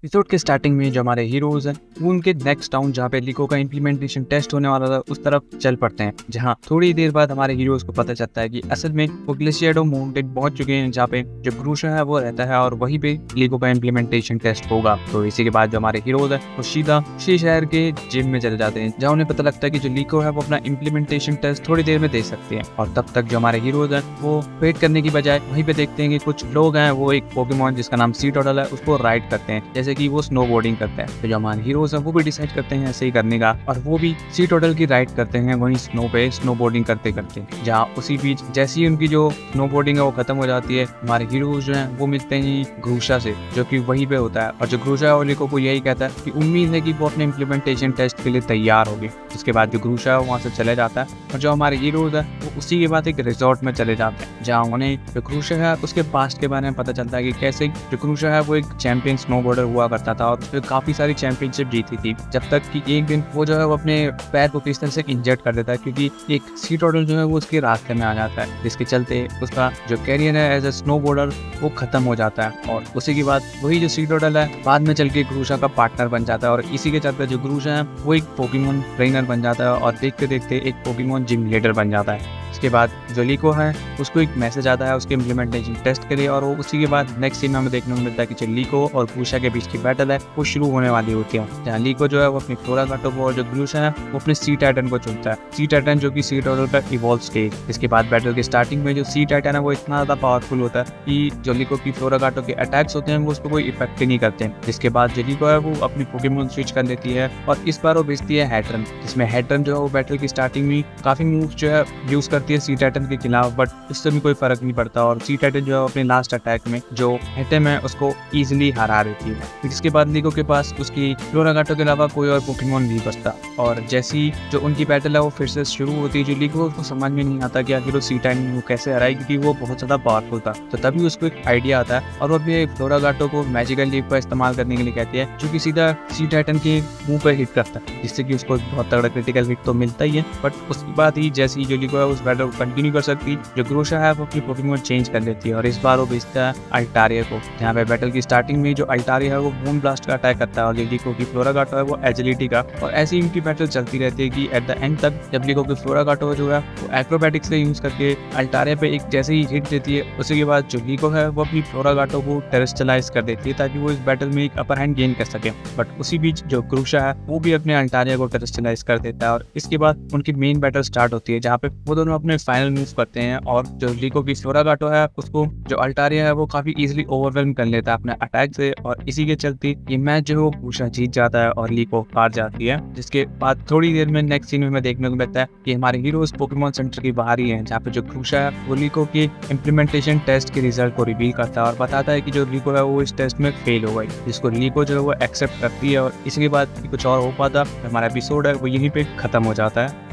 Episode के starting में जो हमारे हीरोज हैं वो उनके नेक्स्ट टाउन जहाँ पे लीको का इम्प्लीमेंटेशन टेस्ट होने वाला था उस तरफ चल पड़ते हैं, जहाँ थोड़ी देर बाद हमारे हीरोज को पता चलता है कि असल में वो ग्लेशियडो माउंटेन पहुंच चुके हैं जहाँ पे जो ग्रूशा है वो रहता है और वहीं पे लीको का इम्प्लीमेंटेशन टेस्ट होगा। तो इसी के बाद जो हमारे हीरोज है वो सीधा उसी शहर के जिम में चले जाते हैं जहाँ उन्हें पता लगता है कि जो लीको है वो अपना इम्प्लीमेंटेशन टेस्ट थोड़ी देर में दे सकते हैं। और तब तक जो हमारे हीरोज हैं वो वेट करने की बजाय वहीं पे देखते हैं कि कुछ लोग हैं वो एक पोकेमॉन जिसका नाम सी टोटल है उसको राइड करते हैं, जैसे कि वो स्नो बोर्डिंग करते हैं। तो जो हमारे हीरोज हैं वो भी डिसाइड करते हैं ऐसे ही करने का और वो भी सी टोटल की राइड करते हैं वहीं स्नो पे स्नो बोर्डिंग करते करते, जहाँ उसी बीच जैसे ही उनकी जो स्नो बोर्डिंग है वो खत्म हो जाती है हमारे हीरोज जो हैं वो मिलते हैं ग्रूशा से जो कि वहीं पे होता है। और जो ग्रूशा है वो लीको को यही कहता है कि उम्मीद है कि वो अपने इम्प्लीमेंटेशन टेस्ट के लिए तैयार होगी। उसके बाद जो ग्रूशा है वहाँ से चले जाता है और जो हमारे हीरोज है वो उसी के बाद एक रिजॉर्ट में चले जाते हैं जहाँ उन्हें जो ग्रूशा है उसके पास्ट के बारे में पता चलता है कि कैसे जो ग्रूशा है वो एक चैंपियन स्नोबोर्डर हुआ करता था और उसने काफी सारी चैंपियनशिप जीती थी, जब तक कि एक दिन वो जो है वो अपने पैर को किस तरह से इंजर्ड कर देता है क्योंकि एक सी टोटल जो है वो उसके रास्ते में आ जाता है, जिसके चलते उसका जो कैरियर है एज ए स्नोबोर्डर वो खत्म हो जाता है। और उसी के बाद वही जो सी टोटल है बाद में चल के ग्रूशा का पार्टनर बन जाता है और इसी के चलते जो ग्रूशा है वो एक पोकेमॉन ट्रेनर बन जाता है और देखते देखते एक पोकेमॉन जिम लीडर बन जाता है। उसके बाद जो लीको है उसको एक मैसेज आता है उसके इम्प्लीमेंटेशन टेस्ट के लिए और वो उसी के बाद नेक्स्ट सीन में हमें देखने को मिलता है कि जो लीको और ग्रूशा के बीच की बैटल है वो शुरू होने वाली होती है, जहाँ लीको जो है वो अपनी फ्लोरा काटो को और जो ग्रूशा है वो अपने सी टाइटन को चुनता है, सी टाइटन जो कि सी टोटल का इवॉल्व स्टेज। इसके बाद बैटल के स्टार्टिंग में जो सी टाइटन है वो इतना ज्यादा पावरफुल होता है कि जो लीको की फ्लोरा काटो के अटैक्स होते हैं वो उसको कोई इफेक्ट ही नहीं करते। जिसके बाद जो लीको है वो अपनी पोकेमॉन स्विच कर लेती है और इस बार वो भेजती है हैटरन, जिसमें हैटरन जो है वो बैटल की स्टार्टिंग में काफी मूव जो है यूज करती है सी टाइटन के खिलाफ, बट उससे भी कोई फर्क नहीं पड़ता और सी टाइटन जो है अपने लास्ट अटैक में जो हेटम है उसको इजीली हरा देती है। फिर इसके बाद लीको के पास उसकी फ्लोरा काटो के अलावा कोई और पोकेमॉन नहीं बचता और जैसी जो उनकी बैटल है वो फिर से शुरू होती है, जो लीको उसको समझ में नहीं आता कि आखिर वो सी टाइटन को कैसे हराई क्योंकि वो बहुत ज्यादा पावरफुल था। तो तभी उसको एक आइडिया आता है और वो अपने फ्लोरा काटो को मैजिकल लीफ का इस्तेमाल करने के लिए कहती है जो कि सीधा सी टाइटन के मुंह पर हिट करता है, जिससे कि उसको बहुत तगड़ा क्रिटिकल हिट तो मिलता ही है। बट उसके बाद ही जैसे ही जो लीको है उस बैटल को कंटिन्यू कर सकती, जो ग्रूशा है वो अपनी पोकेमॉन चेंज कर लेती है और इस बार वो भेजता है अल्टारिया को, जहाँ पे बैटल की स्टार्टिंग में जो अल्टारिया है वो मून ब्लास्ट का अटैक करता है और लीको की फ्लोरा काटो है वो एजिलिटी का। और ऐसी इनकी बैटल चलती रहती है कि एट द एंड तक जब लीको की फ्लोरा काटो जो है वो एक्रोबैटिक्स का यूज करके अल्टारिया पे एक जैसे ही हिट देती है, उसी के बाद जो लीको है वो अपनी फ्लोरा काटो को टेरेस्ट्रलाइज कर देती है ताकि वो इस बैटल में एक अपर हैंड गेन कर सके। बट उसी बीच जो ग्रूशा है वो भी अपने अल्टारिया को टेरेस्ट्रलाइज कर देता है और इसके बाद उनकी मेन बैटल स्टार्ट होती है जहाँ पे वो दोनों अपने फाइनल मूव करते हैं और जो लीको की फ्लोरा काटो है उसको जो अल्टारिया है वो काफी इजीली ओवरवेल्म कर लेता है अपने अटैक से और इसी के चलते ये मैच जो है वो ग्रूशा जीत जाता है और लीको हार जाती है। जिसके बाद थोड़ी देर में नेक्स्ट सीन में हमें देखने को मिलता है कि हमारे हीरोज पोकेमॉन सेंटर के बाहर ही हैं, जहाँ पे जो ग्रूशा है वो लीको के इम्प्लीमेंटेशन टेस्ट के रिजल्ट को रिवील करता है और बताता है कि जो लीको है वो इस टेस्ट में फेल हो गई, जिसको लीको जो है वो एक्सेप्ट करती है और इसके बाद कुछ और हो पाता हमारा एपिसोड है वो यहीं पे खत्म हो जाता है।